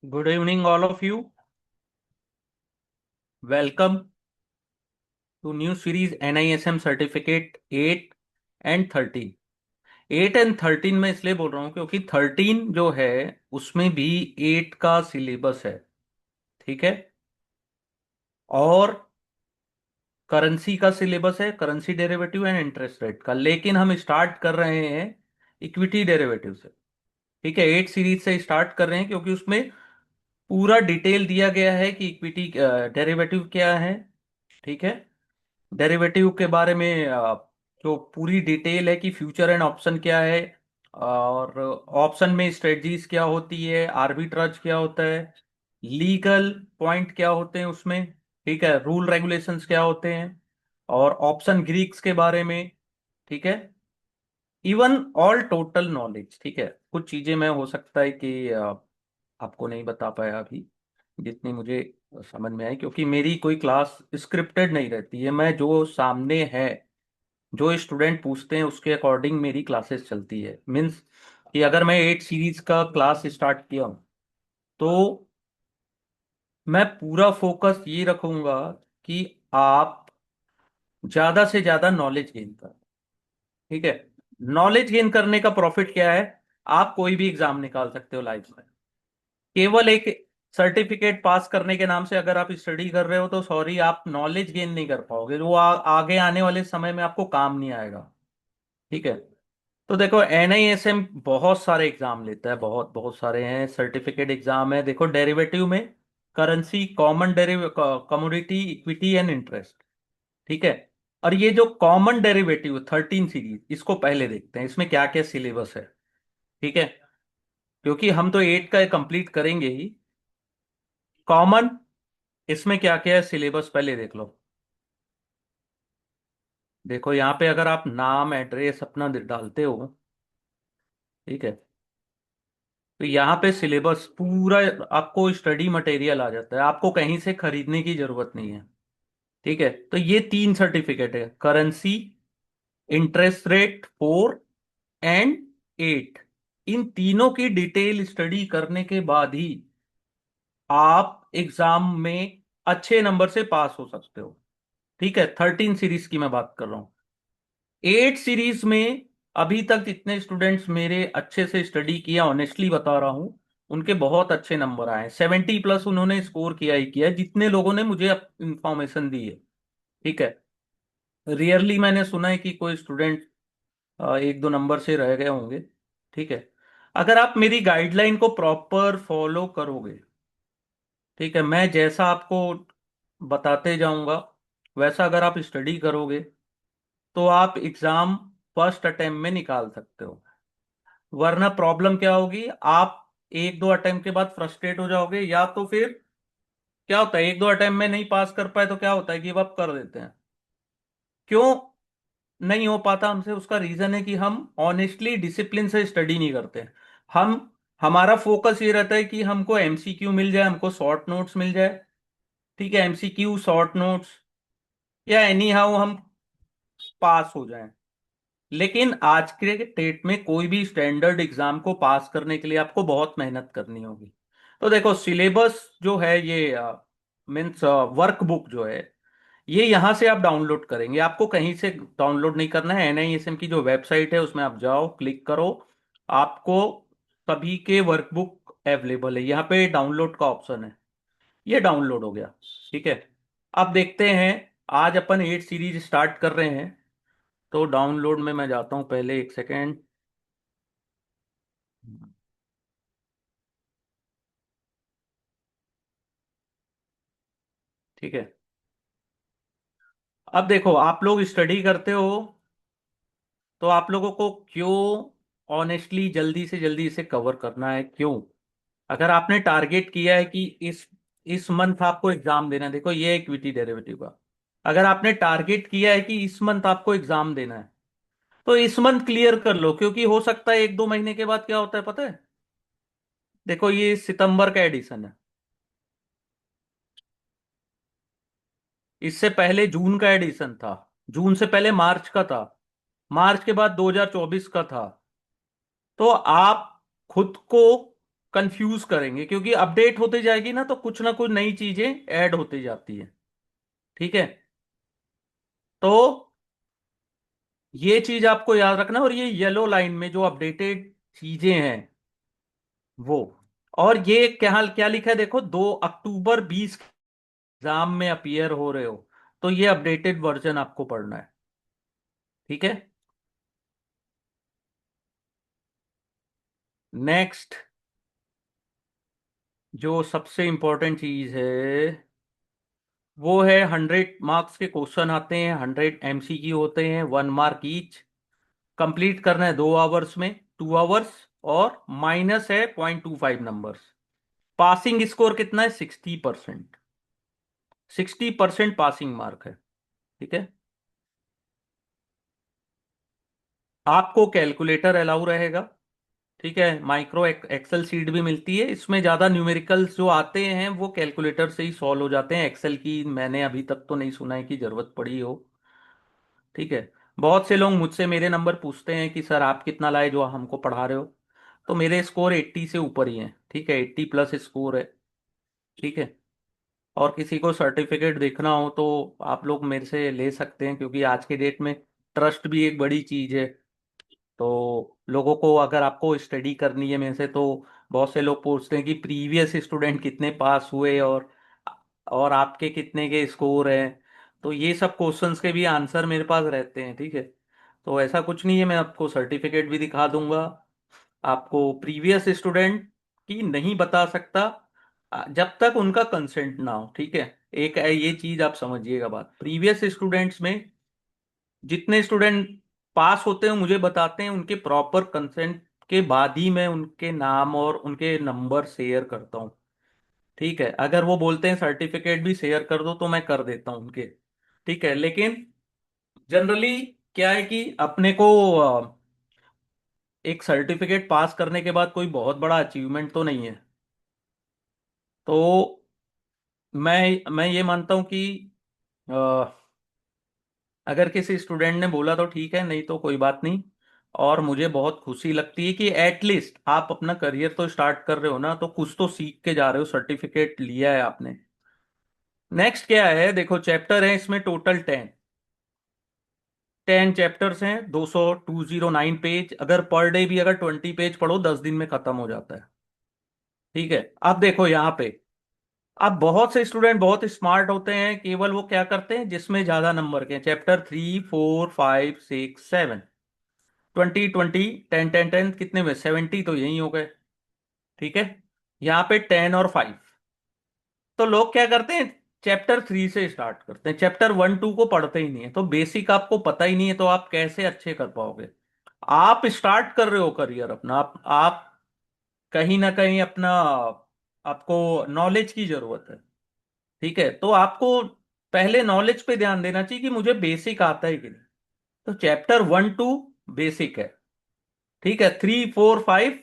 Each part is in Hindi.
Good evening, all of you. Welcome to new series NISM Certificate 8 and 13. 8 and 13 में इसलिए बोल रहा हूँ क्योंकि 13 जो है उसमें भी 8 का सिलेबस है। ठीक है। और करेंसी का सिलेबस है, currency derivative and interest rate का, लेकिन हम स्टार्ट कर रहे हैं इक्विटी डेरिवेटिव से। ठीक है, 8 सीरीज से स्टार्ट कर रहे हैं क्योंकि उसमें पूरा डिटेल दिया गया है कि इक्विटी डेरिवेटिव क्या है। ठीक है। डेरिवेटिव के बारे में जो पूरी डिटेल है कि फ्यूचर एंड ऑप्शन क्या है, और ऑप्शन में स्ट्रेटजीज क्या होती है, आर्बिट्राज क्या होता है, लीगल पॉइंट क्या होते हैं उसमें। ठीक है, रूल रेगुलेशंस क्या होते हैं, और ऑप्शन ग्रीक्स के बारे में। ठीक है। Even all total knowledge. ठीक है। कुछ चीजें मैं हो सकता है कि आपको नहीं बता पाया अभी, जितनी मुझे समझ में आई, क्योंकि मेरी कोई क्लास स्क्रिप्टेड नहीं रहती है। मैं जो सामने है, जो स्टूडेंट पूछते हैं उसके अकॉर्डिंग मेरी क्लासेस चलती है। मीन्स कि अगर मैं 8 सीरीज का क्लास स्टार्ट किया हूं तो मैं पूरा फोकस ये रखूंगा कि आप ज्यादा से ज्यादा नॉलेज गेन करें। ठीक है। नॉलेज गेन करने का प्रॉफिट क्या है? आप कोई भी एग्जाम निकाल सकते हो लाइफ में। केवल एक सर्टिफिकेट पास करने के नाम से अगर आप स्टडी कर रहे हो तो सॉरी, आप नॉलेज गेन नहीं कर पाओगे, वो आगे आने वाले समय में आपको काम नहीं आएगा। ठीक है। तो देखो, NISM बहुत सारे एग्जाम लेता है, बहुत बहुत सारे हैं सर्टिफिकेट एग्जाम है। देखो, डेरिवेटिव में currency, common derive commodity, equity and interest. ठीक है। और ये जो कॉमन डेरिवेटिव 13 सीरीज, इसको पहले देखते हैं इसमें क्या क्या सिलेबस है। ठीक है। क्योंकि हम तो 8 का कंप्लीट करेंगे ही। कॉमन, इसमें क्या क्या है सिलेबस पहले देख लो। देखो यहाँ पे अगर आप नाम एड्रेस अपना डालते हो, ठीक है, तो यहाँ पे सिलेबस पूरा आपको स्टडी मटेरियल आ जाता है, आपको कहीं से खरीदने की जरूरत नहीं है। ठीक है। तो ये 3 सर्टिफिकेट है, करेंसी, इंटरेस्ट रेट 4 एंड 8। इन तीनों की डिटेल स्टडी करने के बाद ही आप एग्जाम में अच्छे नंबर से पास हो सकते हो। ठीक है। 13 सीरीज की मैं बात कर रहा हूँ। 8 सीरीज में अभी तक जितने स्टूडेंट्स मेरे अच्छे से स्टडी किया, ऑनेस्टली बता रहा हूं, उनके बहुत अच्छे नंबर आए हैं। 70 प्लस उन्होंने स्कोर किया ही किया है, जितने लोगों ने मुझे इंफॉर्मेशन दी है। ठीक है। रियरली मैंने सुना है कि कोई स्टूडेंट एक दो नंबर से रह गए होंगे। ठीक है। अगर आप मेरी गाइडलाइन को प्रॉपर फॉलो करोगे, ठीक है, मैं जैसा आपको बताते जाऊंगा वैसा अगर आप स्टडी करोगे, तो आप एग्जाम फर्स्ट अटेम्प्ट में निकाल सकते हो। वरना प्रॉब्लम क्या होगी, आप एक दो अटेम्प्ट के बाद फ्रस्ट्रेट हो जाओगे, या तो फिर क्या होता है, एक दो अटेम्प्ट में नहीं पास कर पाए तो क्या होता है, गिव अप कर देते हैं। क्यों नहीं हो पाता हमसे? उसका रीजन है कि हम ऑनेस्टली डिसिप्लिन से स्टडी नहीं करते। हम हमारा फोकस ये रहता है कि हमको MCQ मिल जाए, हमको शॉर्ट नोट्स मिल जाए। ठीक है, MCQ, शॉर्ट नोट्स, या एनी हाउ हम पास हो जाएं। लेकिन आज के डेट में कोई भी स्टैंडर्ड एग्जाम को पास करने के लिए आपको बहुत मेहनत करनी होगी। तो देखो, सिलेबस जो है ये मीन्स वर्कबुक जो है, ये यहाँ से आप डाउनलोड करेंगे। आपको कहीं से डाउनलोड नहीं करना है। NISM की जो वेबसाइट है उसमें आप जाओ, क्लिक करो, आपको सभी के वर्कबुक अवेलेबल है। यहाँ पे डाउनलोड का ऑप्शन है, ये डाउनलोड हो गया। ठीक है। अब देखते हैं, आज अपन 8 सीरीज स्टार्ट कर रहे हैं। तो डाउनलोड में मैं जाता हूं, पहले एक सेकेंड। ठीक है। अब देखो, आप लोग स्टडी करते हो तो आप लोगों को क्यों ऑनेस्टली जल्दी से जल्दी इसे कवर करना है, क्यों? अगर आपने टारगेट किया है कि इस मंथ आपको एग्जाम देना है, देखो ये इक्विटी डेरिवेटिव का, अगर आपने टारगेट किया है कि इस मंथ आपको एग्जाम देना है, तो इस मंथ क्लियर कर लो। क्योंकि हो सकता है एक दो महीने के बाद क्या होता है पता है? देखो, ये सितंबर का एडिशन है, इससे पहले जून का एडिशन था, जून से पहले मार्च का था, मार्च के बाद 2024 का था। तो आप खुद को कंफ्यूज करेंगे, क्योंकि अपडेट होते जाएगी ना तो कुछ नई चीजें ऐड होती जाती है। ठीक है। तो ये चीज आपको याद रखना, और ये येलो लाइन में जो अपडेटेड चीजें हैं वो, और ये क्या क्या लिखा है देखो, 2 अक्टूबर 20 एग्जाम में अपीयर हो रहे हो, तो ये अपडेटेड वर्जन आपको पढ़ना है। ठीक है। नेक्स्ट, जो सबसे इंपॉर्टेंट चीज है वो है 100 मार्क्स के क्वेश्चन आते हैं, 100 MCQ होते हैं, 1 मार्क ईच। कंप्लीट करना है 2 आवर्स में, 2 आवर्स। और माइनस है 0.25 नंबर्स। पासिंग स्कोर कितना है? 60%। 60% पासिंग मार्क है। ठीक है। आपको कैलकुलेटर अलाउ रहेगा। ठीक है। माइक्रो एक्सेल सीट भी मिलती है, इसमें ज्यादा न्यूमेरिकल्स जो आते हैं वो कैलकुलेटर से ही सॉल्व हो जाते हैं, एक्सेल की मैंने अभी तक तो नहीं सुना है कि जरूरत पड़ी हो। ठीक है। बहुत से लोग मुझसे मेरे नंबर पूछते हैं कि सर आप कितना लाए जो हमको पढ़ा रहे हो, तो मेरे स्कोर 80 से ऊपर ही हैं। ठीक है, 80+ स्कोर है। ठीक है। और किसी को सर्टिफिकेट देखना हो तो आप लोग मेरे से ले सकते हैं, क्योंकि आज के डेट में ट्रस्ट भी एक बड़ी चीज है। तो लोगों को, अगर आपको स्टडी करनी है मेरे से, तो बहुत से लोग पूछते हैं कि प्रीवियस स्टूडेंट कितने पास हुए, और आपके कितने के स्कोर हैं। तो ये सब क्वेश्चंस के भी आंसर मेरे पास रहते हैं। ठीक है। तो ऐसा कुछ नहीं है, मैं आपको सर्टिफिकेट भी दिखा दूंगा। आपको प्रीवियस स्टूडेंट की नहीं बता सकता जब तक उनका कंसेंट ना हो। ठीक है। एक है ये चीज, आप समझिएगा बात, प्रीवियस स्टूडेंट्स में जितने स्टूडेंट पास होते हैं मुझे बताते हैं, उनके प्रॉपर कंसेंट के बाद ही मैं उनके नाम और उनके नंबर शेयर करता हूँ। ठीक है। अगर वो बोलते हैं सर्टिफिकेट भी शेयर कर दो तो मैं कर देता हूँ उनके। ठीक है। लेकिन जनरली क्या है कि अपने को एक सर्टिफिकेट पास करने के बाद कोई बहुत बड़ा अचीवमेंट तो नहीं है। तो मैं ये मानता हूँ कि अ, अगर किसी स्टूडेंट ने बोला तो ठीक है, नहीं तो कोई बात नहीं। और मुझे बहुत खुशी लगती है कि एटलीस्ट आप अपना करियर तो स्टार्ट कर रहे हो ना, तो कुछ तो सीख के जा रहे हो, सर्टिफिकेट लिया है आपने। नेक्स्ट क्या है देखो, चैप्टर है इसमें टोटल 10 चैप्टर्स हैं, 209 पेज। अगर पर डे भी अगर 20 पेज पढ़ो, 10 दिन में खत्म हो जाता है। ठीक है। अब देखो यहाँ पे, अब बहुत से स्टूडेंट बहुत स्मार्ट होते हैं, केवल वो क्या करते हैं जिसमें ज्यादा नंबर के, चैप्टर 3, 4, 5, 6, 7, 20, 20, 10, 10, 10 कितने में 70 तो यही हो गए। ठीक है। यहाँ पे 10 और 5। तो लोग क्या करते हैं, चैप्टर 3 से स्टार्ट करते हैं, चैप्टर 1, 2 को पढ़ते ही नहीं है। तो बेसिक आपको पता ही नहीं है, तो आप कैसे अच्छे कर पाओगे? आप स्टार्ट कर रहे हो करियर अपना, आप कहीं ना कहीं अपना, आपको नॉलेज की जरूरत है। ठीक है। तो आपको पहले नॉलेज पे ध्यान देना चाहिए कि मुझे बेसिक आता है कि नहीं। तो चैप्टर 1, 2 बेसिक है। ठीक है। 3, 4, 5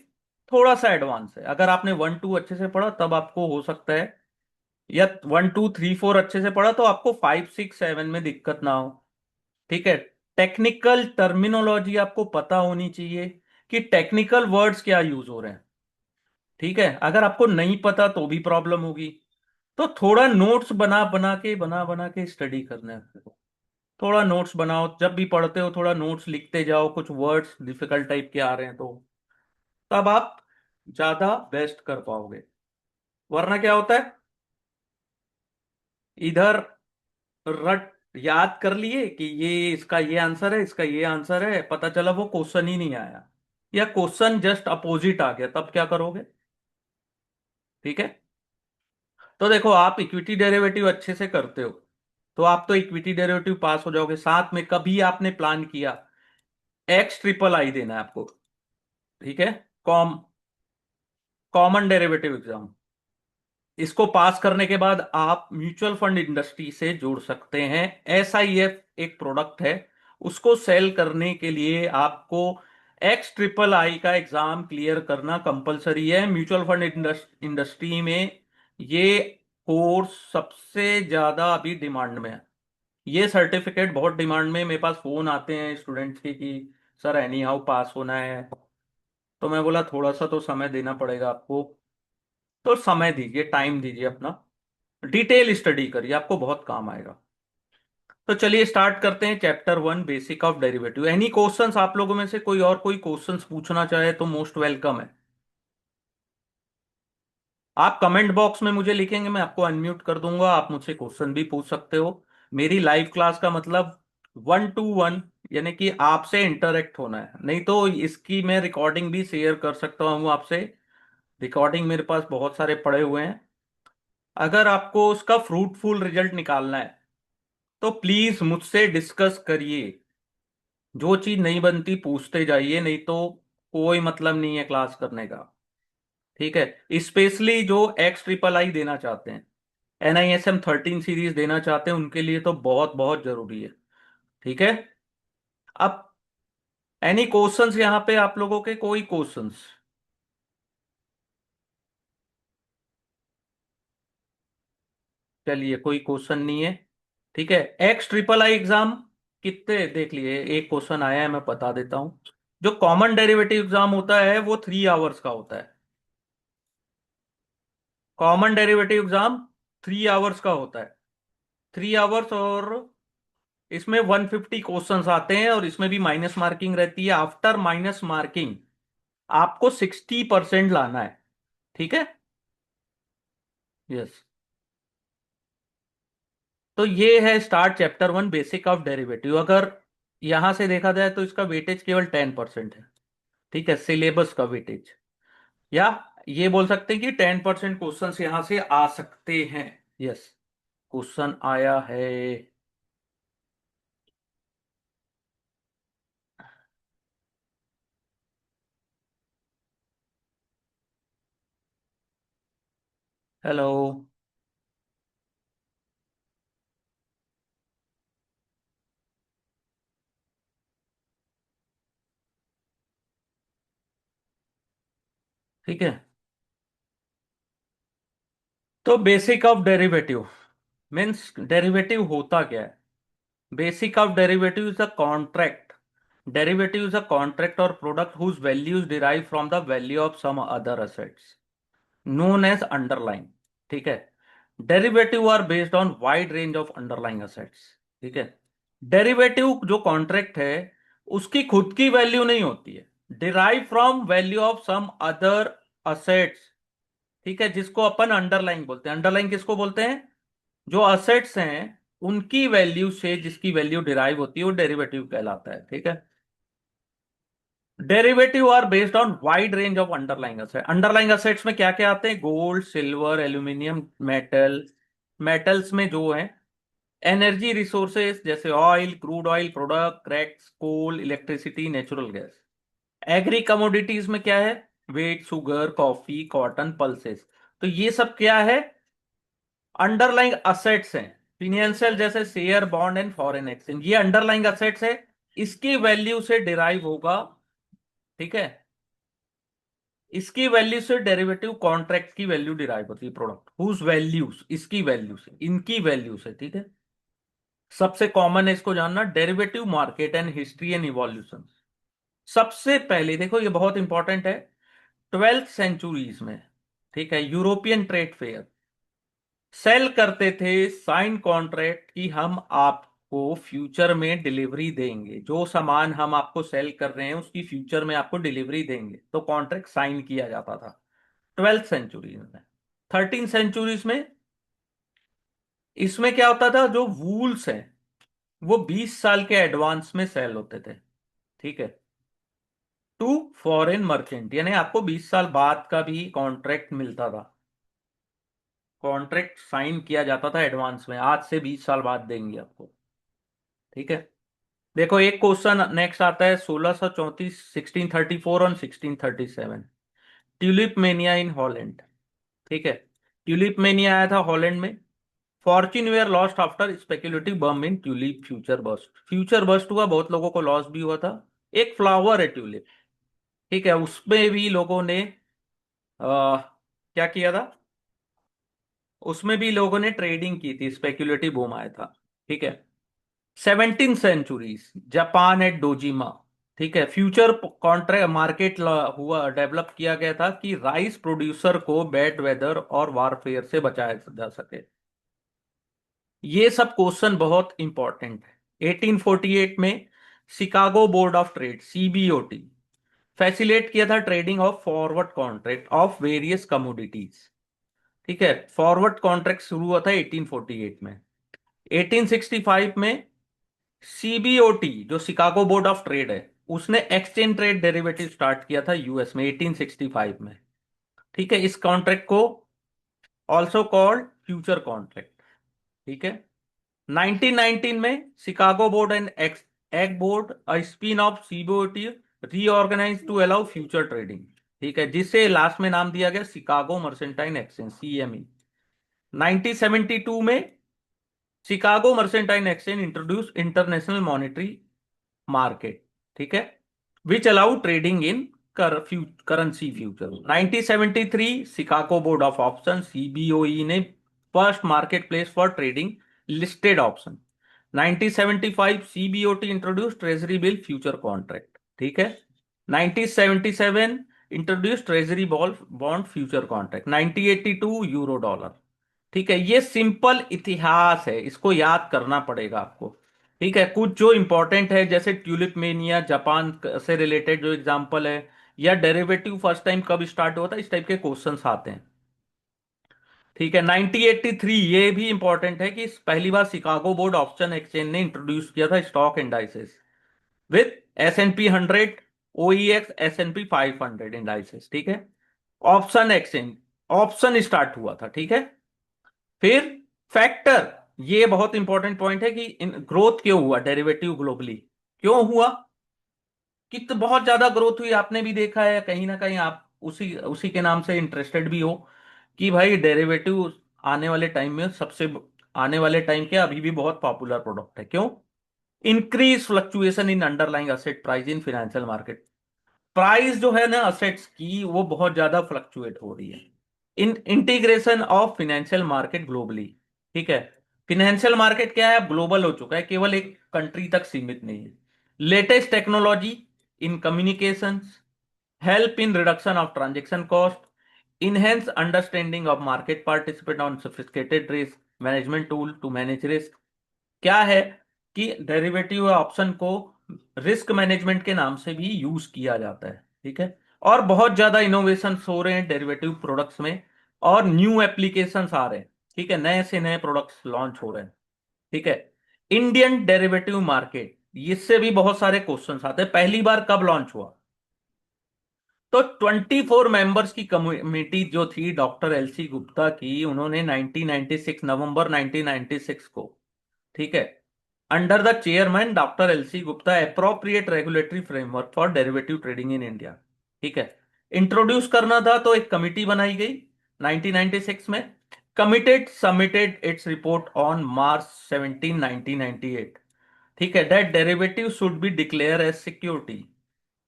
थोड़ा सा एडवांस है। अगर आपने 1, 2 अच्छे से पढ़ा तब आपको हो सकता है, या 1, 2, 3, 4 अच्छे से पढ़ा तो आपको 5, 6, 7 में दिक्कत ना हो। ठीक है। टेक्निकल टर्मिनोलॉजी आपको पता होनी चाहिए कि टेक्निकल वर्ड्स क्या यूज हो रहे हैं। ठीक है। अगर आपको नहीं पता तो भी प्रॉब्लम होगी। तो थोड़ा नोट्स बना बना के स्टडी करना है आपको। थोड़ा नोट्स बनाओ, जब भी पढ़ते हो थोड़ा नोट्स लिखते जाओ, कुछ वर्ड्स डिफिकल्ट टाइप के आ रहे हैं तो तब आप ज्यादा बेस्ट कर पाओगे। वरना क्या होता है, इधर रट याद कर लिए कि ये इसका ये आंसर है, इसका ये आंसर है, पता चला वो क्वेश्चन ही नहीं आया, या क्वेश्चन जस्ट अपोजिट आ गया, तब क्या करोगे? ठीक है। तो देखो, आप इक्विटी डेरिवेटिव अच्छे से करते हो तो आप तो इक्विटी डेरिवेटिव पास हो जाओगे। साथ में कभी आपने प्लान किया XRRI देना है आपको। ठीक है। कॉम कॉमन डेरिवेटिव एग्जाम, इसको पास करने के बाद आप म्यूचुअल फंड इंडस्ट्री से जुड़ सकते हैं। SIF एक प्रोडक्ट है, उसको सेल करने के लिए आपको XRRI का एग्जाम क्लियर करना कंपलसरी है म्यूचुअल फंड इंडस्ट्री में। ये कोर्स सबसे ज्यादा अभी डिमांड में है। ये सर्टिफिकेट बहुत डिमांड में है। मेरे पास फोन आते हैं स्टूडेंट्स के कि सर एनी हाउ पास होना है। तो मैं बोला थोड़ा सा तो समय देना पड़ेगा आपको। तो समय दीजिए, टाइम दीजिए अपना, डिटेल स्टडी करिए, आपको बहुत काम आएगा। तो चलिए स्टार्ट करते हैं chapter 1, basic of derivative. Any questions आप लोगों में से कोई और कोई क्वेश्चंस पूछना चाहे तो मोस्ट वेलकम है। आप कमेंट बॉक्स में मुझे लिखेंगे, मैं आपको अनम्यूट कर दूंगा, आप मुझसे क्वेश्चन भी पूछ सकते हो। मेरी लाइव क्लास का मतलब 1 to 1, यानी कि आपसे इंटरेक्ट होना है। नहीं तो इसकी मैं रिकॉर्डिंग भी शेयर कर सकता हूँ आपसे। रिकॉर्डिंग मेरे पास बहुत सारे पड़े हुए हैं। अगर आपको उसका फ्रूटफुल रिजल्ट निकालना है तो प्लीज मुझसे डिस्कस करिए। जो चीज नहीं बनती पूछते जाइए, नहीं तो कोई मतलब नहीं है क्लास करने का। ठीक है, स्पेशली जो XIII देना चाहते हैं, NISM 13 सीरीज देना चाहते हैं, उनके लिए तो बहुत बहुत जरूरी है। ठीक है। अब एनी क्वेश्चंस यहाँ पे आप लोगों के, कोई क्वेश्चंस? चलिए कोई क्वेश्चन नहीं है। ठीक है। XIII एग्जाम कितने देख लिए, एक क्वेश्चन आया है, मैं बता देता हूं। जो कॉमन डेरिवेटिव एग्जाम होता है वो 3 आवर्स का होता है। कॉमन डेरिवेटिव एग्जाम 3 आवर्स का होता है। 3 आवर्स, और इसमें 150 क्वेश्चंस आते हैं, और इसमें भी माइनस मार्किंग रहती है। आफ्टर माइनस मार्किंग आपको 60% लाना है। ठीक है। यस। तो ये है start chapter 1, basic of derivative. अगर यहां से देखा जाए तो इसका वेटेज केवल 10% है। ठीक है, सिलेबस का वेटेज। या ये बोल सकते हैं कि 10% क्वेश्चन यहां से आ सकते हैं। यस। क्वेश्चन आया है। हेलो। ठीक है। तो basic of derivative means derivative होता क्या है? Basic of derivative is a contract. Derivative is a contract और product whose value is derive from the value of some other assets known as underline. ठीक है। Derivative are based on wide range of underlying assets. ठीक है। डेरिवेटिव जो कॉन्ट्रैक्ट है उसकी खुद की वैल्यू नहीं होती है, derive from value of some other assets. ठीक है, जिसको अपन अंडरलाइन बोलते हैं। अंडरलाइन किसको बोलते हैं? जो असेट्स हैं उनकी वैल्यू से जिसकी वैल्यू डिराइव होती है वो डेरिवेटिव कहलाता है। ठीक है। Derivative are based on wide range of underlying asset. Underlying assets में क्या क्या आते हैं? Gold, silver, aluminium, metal. Metals में जो है एनर्जी रिसोर्सेज जैसे oil, crude oil product, cracks, coal, electricity, natural gas. Agri commodities में क्या है? Wheat, sugar, coffee, cotton, pulses. तो ये सब क्या है? अंडरलाइंग असेट्स हैं। फिनेंशियल जैसे share, bond and foreign exchange, ये अंडरलाइंग असेट्स है। इसकी वैल्यू से डिराइव होगा। ठीक है। इसकी वैल्यू से डेरिवेटिव कॉन्ट्रैक्ट की वैल्यू डिराइव होती है, प्रोडक्ट हुज वैल्यूज, इसकी वैल्यू से, इनकी वैल्यू से। ठीक है। सबसे कॉमन है इसको जानना, derivative market and history and evolution. सबसे पहले देखो, ये बहुत इंपॉर्टेंट है। 12th सेंचुरीज में, ठीक है, यूरोपियन ट्रेड फेयर सेल करते थे साइन कॉन्ट्रैक्ट कि हम आपको फ्यूचर में डिलीवरी देंगे, जो सामान हम आपको सेल कर रहे हैं उसकी फ्यूचर में आपको डिलीवरी देंगे, तो कॉन्ट्रैक्ट साइन किया जाता था 12th सेंचुरी में। 13th सेंचुरीज में इसमें क्या होता था, जो वूल्स हैं वो 20 साल के एडवांस में सेल होते थे। ठीक है। टू फॉरेन मर्चेंट, यानी आपको 20 साल बाद का भी कॉन्ट्रैक्ट मिलता था। कॉन्ट्रैक्ट साइन किया जाता था एडवांस में, आज से 20 साल बाद देंगे आपको। ठीक है। देखो एक क्वेश्चन नेक्स्ट आता है, 1634, 1634 और 1637। Tulip mania in Holland. ठीक है। ट्यूलिप मेनिया आया था हॉलैंड में। Fortune were lost after speculative boom in tulip future bust. Future bust हुआ, बहुत लोगों को लॉस भी हुआ था। एक फ्लावर है ट्यूलिप। ठीक है, उसमें भी लोगों ने क्या किया था? उसमें भी लोगों ने ट्रेडिंग की थी, स्पेक्युलेटिव बूम आया था। ठीक है। 17th centuries, Japan eight डोजिमा। ठीक है, फ्यूचर कॉन्ट्रैक्ट मार्केट हुआ, डेवलप किया गया था कि राइस प्रोड्यूसर को बैड वेदर और वारफेयर से बचाया जा सके। ये सब क्वेश्चन बहुत इंपॉर्टेंट है। 1848 में Chicago board of trade, CBOT, facilitate किया था trading of forward contract of various commodities. ठीक है, फॉरवर्ड कॉन्ट्रैक्ट शुरू हुआ था 1848 में। 1865 में सीबीओटी, जो शिकागो बोर्ड ऑफ ट्रेड है, उसने एक्सचेंज ट्रेड डेरिवेटिव स्टार्ट किया था यूएस में 1865 में। ठीक है, इस कॉन्ट्रैक्ट को ऑल्सो कॉल्ड फ्यूचर कॉन्ट्रैक्ट। ठीक है, 1919 में Chicago board and egg board, a spin off CBOT, reorganize to allow future trading. ठीक है, जिसे लास्ट में नाम दिया गया शिकागो मर्सेंटाइन एक्सचेंज, सीएमई। 1972 में Chicago mercantile exchange introduce international monetary market. ठीक है, which allow trading in currency future. 1973 Chicago board of option, CBOE, ने first market place for trading listed option. 1975 CBOT introduce treasury bill future contract. ठीक है, 1977 introduce treasury bond future contract. 1982 euro dollar. ठीक है, ये सिंपल इतिहास है, इसको याद करना पड़ेगा आपको। ठीक है, कुछ जो इंपॉर्टेंट है जैसे ट्यूलिप मेनिया, जापान से रिलेटेड जो एग्जांपल है, या डेरिवेटिव फर्स्ट टाइम कब स्टार्ट हुआ था, इस टाइप के क्वेश्चंस आते हैं। ठीक है, 1983 ये भी इंपॉर्टेंट है कि पहली बार शिकागो बोर्ड ऑप्शन एक्सचेंज ने इंट्रोड्यूस किया था stock indices with S&P 100, OEX, S&P 500 indices. ठीक है, ऑप्शन एक्सचेंज, ऑप्शन स्टार्ट हुआ था। ठीक है, फिर फैक्टर, ये बहुत इंपॉर्टेंट पॉइंट है कि इन ग्रोथ क्यों हुआ डेरिवेटिव ग्लोबली, क्यों हुआ, कि तो बहुत ज्यादा ग्रोथ हुई, आपने भी देखा है कहीं ना कहीं, आप उसी उसी के नाम से इंटरेस्टेड भी हो कि भाई डेरिवेटिव आने वाले टाइम में सबसे, आने वाले टाइम के अभी भी बहुत पॉपुलर प्रोडक्ट है। क्यों? Increase fluctuation in underlying asset price in financial market. Price जो है ना असेट्स की, वो बहुत ज्यादा फ्लक्चुएट हो रही है। In integration of financial market globally. ठीक है, फाइनेंशियल मार्केट क्या है, अब ग्लोबल हो चुका है, केवल एक कंट्री तक सीमित नहीं है। Latest technology in communications, help in reduction of transaction cost, enhance understanding of market participant on sophisticated risk management tool to manage risk। क्या है कि डेरिवेटिव ऑप्शन को रिस्क मैनेजमेंट के नाम से भी यूज किया जाता है। ठीक है, और बहुत ज्यादा इनोवेशन हो रहे हैं डेरिवेटिव प्रोडक्ट्स में, और न्यू एप्लीकेशंस आ रहे हैं। ठीक है, नए से नए प्रोडक्ट्स लॉन्च हो रहे हैं। ठीक है, इंडियन डेरिवेटिव मार्केट, इससे भी बहुत सारे क्वेश्चंस आते हैं, पहली बार कब लॉन्च हुआ। तो 24 मेंबर्स की कमेटी जो थी डॉक्टर एलसी गुप्ता की, उन्होंने 1996, नवंबर 1996 को, ठीक है, under the chairman doctor LC Gupta, appropriate regulatory framework for derivative trading in India, ठीक है, इंट्रोड्यूस करना था, तो एक कमिटी बनाई गई 1996 में। Committed submitted its report on March 17, 1998। ठीक है, that derivative should be declare as security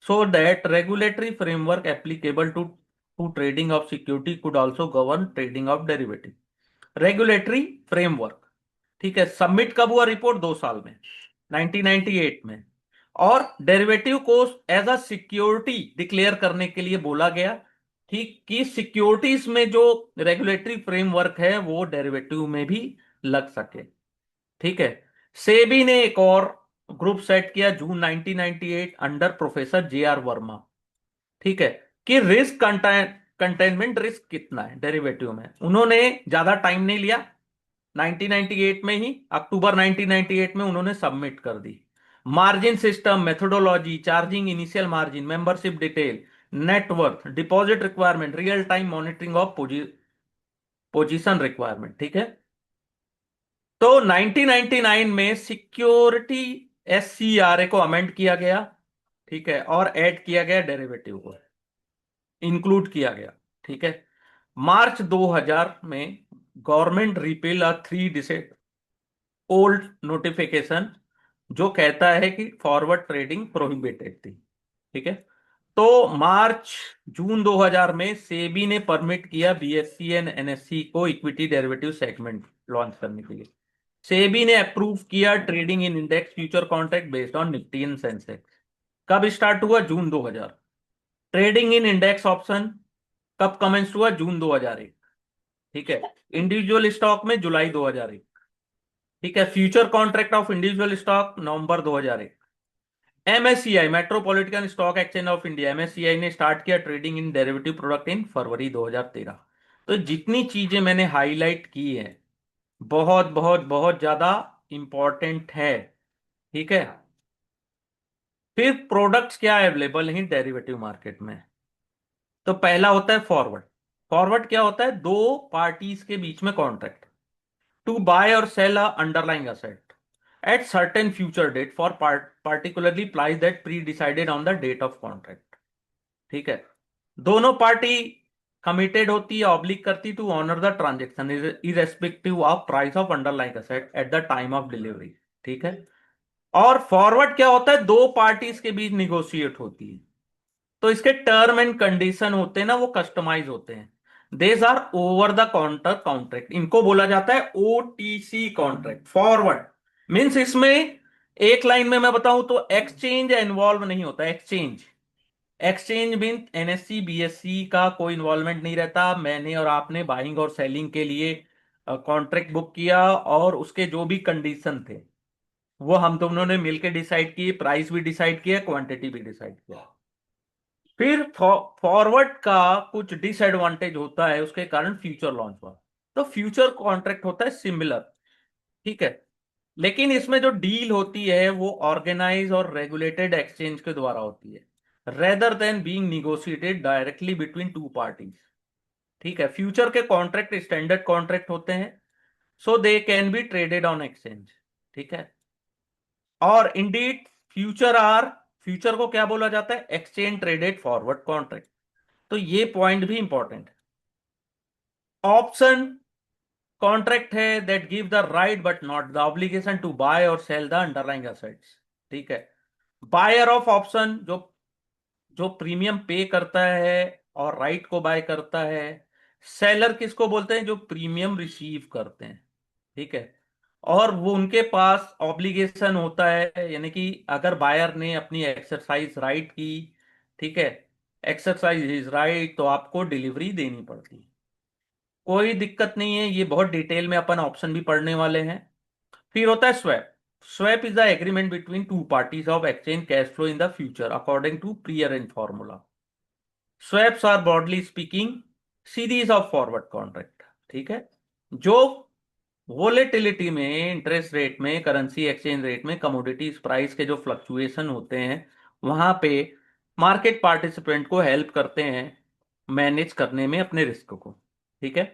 so that regulatory framework applicable to trading of security could also govern trading of derivative। Regulatory framework, ठीक है, सबमिट कब हुआ रिपोर्ट, 2 साल में, 1998 में। और डेरिवेटिव को एज अ सिक्योरिटी डिक्लेयर करने के लिए बोला गया, ठीक, कि सिक्योरिटीज में जो रेगुलेटरी फ्रेमवर्क है वो डेरिवेटिव में भी लग सके। ठीक है, सेबी ने एक और ग्रुप सेट किया जून 1998 under professor J are Verma. ठीक है, कि रिस्क कंटेनमेंट रिस्क कितना है डेरिवेटिव में, उन्होंने ज्यादा टाइम नहीं लिया, 1998 में ही, अक्टूबर 1998 में उन्होंने सबमिट कर दी। Margin system, methodology, charging initial margin, membership detail, net worth, deposit requirement, real time monitoring of position requirement. ठीक है, तो 1999 में सिक्योरिटी एससीआरए को अमेंड किया गया। ठीक है, और ऐड किया गया डेरिवेटिव को, इंक्लूड किया गया। ठीक है, मार्च 2000 में गवर्नमेंट रिपील अ 3 डिजिट ओल्ड नोटिफिकेशन जो कहता है कि फॉरवर्ड ट्रेडिंग प्रोहिबिटेड थी। ठीक है, तो मार्च जून 2000 में सेबी ने परमिट किया बीएससी एंड एनएससी को इक्विटी डेरिवेटिव सेगमेंट लॉन्च करने के लिए। सेबी ने अप्रूव किया trading in index future contract based on Nifty and Sensex. कब स्टार्ट हुआ? जून 2000। ट्रेडिंग इन इंडेक्स ऑप्शन कब कमेंस हुआ? जून 2001। ठीक है। इंडिविजुअल स्टॉक में जुलाई 2001। ठीक है। Future contract of individual stock November 2001। MSCI metropolitan stock exchange of India, MSCI ने स्टार्ट किया trading in derivative product in फरवरी 2013। तो जितनी चीजें मैंने हाईलाइट की है, बहुत बहुत बहुत ज्यादा इंपॉर्टेंट है। ठीक है। फिर प्रोडक्ट्स क्या अवेलेबल हैं डेरिवेटिव मार्केट में? तो पहला होता है फॉरवर्ड। फॉरवर्ड क्या होता है? दो पार्टीज के बीच में कॉन्ट्रैक्ट टू बाय और sell a underlying asset at certain future date for particularly price that pre decided on the date of contract। ठीक है। दोनों पार्टी कमिटेड होती है, ऑब्लिक करती to honour the transaction irrespective of price of underlying asset at the time of delivery. ठीक है। और फॉरवर्ड क्या होता है? दो पार्टीज के बीच निगोशिएट होती है, तो इसके टर्म एंड कंडीशन होते हैं ना, वो कस्टमाइज होते हैं। These are over the counter contract, इनको बोला जाता है ओटीसी कॉन्ट्रैक्ट। फॉरवर्ड मींस इसमें एक लाइन में मैं बताऊं तो एक्सचेंज इन्वॉल्व नहीं होता। Exchange exchange mean NSC BSc का कोई इन्वॉल्वमेंट नहीं रहता। मैंने और आपने बाइंग और सेलिंग के लिए कॉन्ट्रैक्ट बुक किया, और उसके जो भी कंडीशन थे वो हम दोनों ने मिलकर डिसाइड किए, प्राइस भी डिसाइड किया, क्वांटिटी भी डिसाइड किया। फिर फॉरवर्ड का कुछ डिसएडवांटेज होता है, उसके कारण फ्यूचर लॉन्च हुआ। तो फ्यूचर कॉन्ट्रैक्ट होता है सिमिलर। ठीक है। लेकिन इसमें जो डील होती है वो ऑर्गेनाइज और रेगुलेटेड एक्सचेंज के द्वारा होती है, rather than being negotiated directly between two parties. ठीक है। फ्यूचर के कॉन्ट्रैक्ट स्टैंडर्ड कॉन्ट्रैक्ट होते हैं, so they can be traded on exchange. ठीक है। और इंडीड फ्यूचर को क्या बोला जाता है? Exchange traded forward contract. तो ये पॉइंट भी इंपॉर्टेंट है। ऑप्शन कॉन्ट्रैक्ट है that give the right but not the obligation to buy और सेल द अंडरलाइंग एसेट्स। ठीक है। बायर ऑफ ऑप्शन जो जो प्रीमियम पे करता है और राइट को बाय करता है। सेलर किसको बोलते हैं? जो प्रीमियम रिसीव करते हैं। ठीक है। और वो उनके पास ऑब्लिगेशन होता है, यानी कि अगर बायर ने अपनी एक्सरसाइज राइट की, ठीक है, एक्सरसाइज इज राइट, तो आपको डिलीवरी देनी पड़ती है। कोई दिक्कत नहीं है, ये बहुत डिटेल में अपन ऑप्शन भी पढ़ने वाले हैं। फिर होता है swap. Swap is the agreement between two parties of exchange cash flow in the future according to pre arrange formula. Swaps are broadly speaking series of forward contract. ठीक है। जो वोलेटिलिटी में, इंटरेस्ट रेट में, करेंसी एक्सचेंज रेट में, कमोडिटीज प्राइस के जो फ्लक्चुएशन होते हैं, वहां पे मार्केट पार्टिसिपेंट को हेल्प करते हैं मैनेज करने में अपने रिस्क को। ठीक है।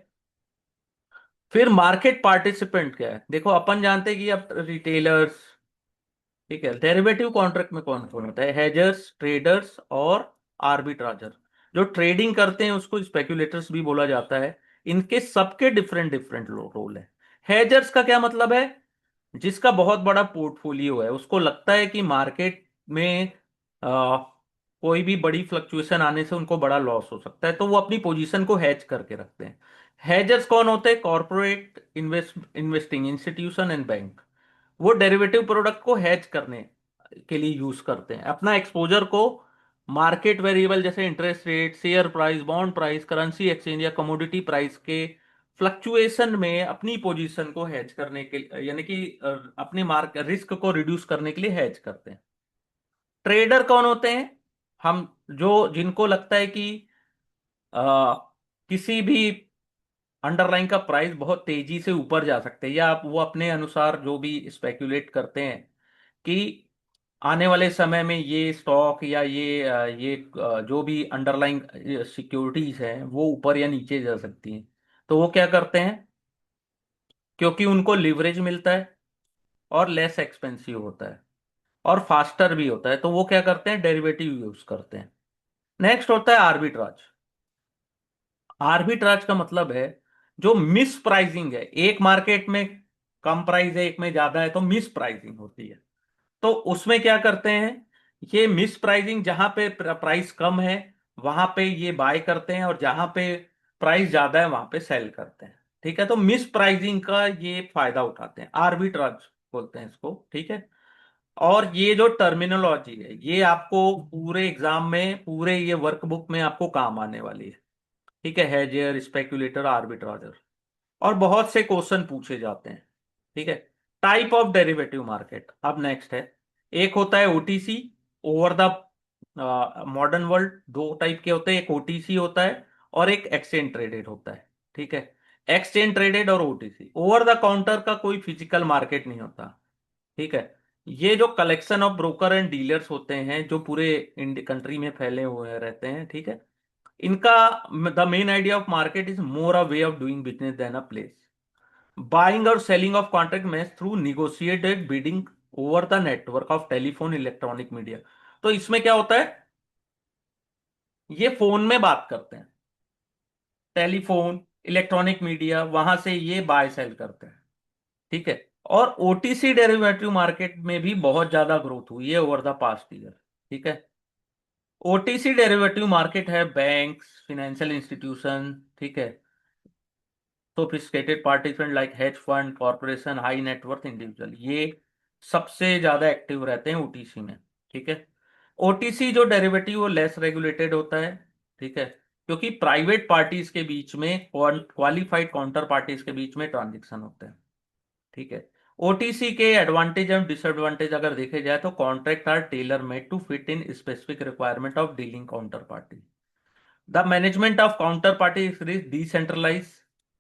फिर मार्केट पार्टिसिपेंट क्या है? देखो अपन जानते हैं कि अब रिटेलर्स, ठीक है, डेरिवेटिव कॉन्ट्रैक्ट में कौन कौन होता है? हेजर्स, ट्रेडर्स और आर्बिट्राजर। जो ट्रेडिंग करते हैं उसको स्पेक्युलेटर्स भी बोला जाता है। इनके सबके डिफरेंट डिफरेंट रोल है। हेजर्स का क्या मतलब है? जिसका बहुत बड़ा पोर्टफोलियो है, उसको लगता है कि मार्केट में आ, कोई भी बड़ी फ्लक्चुएशन आने से उनको बड़ा लॉस हो सकता है, तो वो अपनी पोजीशन को हैज करके रखते हैं। हेजर्स कौन होते हैं? Corporate investing institution and bank. वो डेरिवेटिव प्रोडक्ट को हेज करने के लिए यूज करते हैं, अपना एक्सपोजर को मार्केट वेरिएबल जैसे interest rate, share price, bond price, currency exchange या कमोडिटी प्राइस के फ्लक्चुएशन में अपनी पोजीशन को हेज करने के लिए, यानी कि अपने मार्क रिस्क को रिड्यूस करने के लिए हेज करते हैं। ट्रेडर कौन होते हैं? हम जो जिनको लगता है कि आ, किसी भी अंडरलाइन का प्राइस बहुत तेजी से ऊपर जा सकते हैं, या वो अपने अनुसार जो भी स्पेक्युलेट करते हैं कि आने वाले समय में ये स्टॉक या जो भी अंडरलाइंग सिक्योरिटीज हैं वो ऊपर या नीचे जा सकती हैं, तो वो क्या करते हैं? क्योंकि उनको लिवरेज मिलता है और लेस एक्सपेंसिव होता है और फास्टर भी होता है, तो वो क्या करते हैं? डेरिवेटिव यूज करते हैं। नेक्स्ट होता है आर्बिट्राज। आर्बिट्राज का मतलब है जो मिस प्राइसिंग है, एक मार्केट में कम प्राइस है, एक में ज्यादा है, तो मिस प्राइसिंग होती है। तो उसमें क्या करते हैं? ये मिस प्राइसिंग, जहां पे प्राइस कम है वहां पे ये बाय करते हैं, और जहां पे प्राइस ज्यादा है वहां पे सेल करते हैं। ठीक है। तो मिस प्राइसिंग का ये फायदा उठाते हैं, आर्बिट्राज बोलते हैं इसको। ठीक है। और ये जो टर्मिनोलॉजी है ये आपको पूरे एग्जाम में, पूरे ये वर्कबुक में आपको काम आने वाली है। ठीक है, हेजियर, स्पेक्यूलेटर, आर्बिट्राजर, और बहुत से क्वेश्चन पूछे जाते हैं। ठीक है। टाइप ऑफ डेरिवेटिव मार्केट अब नेक्स्ट है। एक होता है OTC, over the modern world. दो टाइप के होते हैं, एक ओटीसी होता है और एक एक्सचेंज ट्रेडेड होता है। ठीक है। एक्सचेंज ट्रेडेड और ओटीसी, ओवर द काउंटर का कोई फिजिकल मार्केट नहीं होता। ठीक है। ये जो collection of broker and dealers होते हैं जो पूरे कंट्री में फैले हुए रहते हैं, ठीक है, इनका the main idea of market is more a way of doing business than a place. Buying और सेलिंग ऑफ कॉन्ट्रैक्ट में through negotiated bidding over the network of telephone, electronic media. तो इसमें क्या होता है, ये फोन में बात करते हैं, टेलीफोन, इलेक्ट्रॉनिक मीडिया, वहां से ये बाय सेल करते हैं। ठीक है। और ओटीसी डेरिवेटिव मार्केट में भी बहुत ज्यादा ग्रोथ हुई है ओवर द पास्ट ईयर। ठीक है। ओटीसी डेरिवेटिव मार्केट है बैंक्स, फाइनेंशियल इंस्टीट्यूशन, ठीक है, sophisticated participant like hedge fund, corporation, high net worth individual, ये सबसे ज्यादा एक्टिव रहते हैं ओटीसी में। ठीक है। ओटीसी जो डेरिवेटिव वो लेस रेगुलेटेड होता है। ठीक है। क्योंकि प्राइवेट पार्टीज के बीच में, क्वालिफाइड काउंटर पार्टीज के बीच में ट्रांजेक्शन होते हैं। ठीक है। ओटीसी के एडवांटेज एंड डिसएडवांटेज अगर देखे जाए तो contract are tailor made to fit in specific requirement of dealing counter party. The management of counter party is decentralize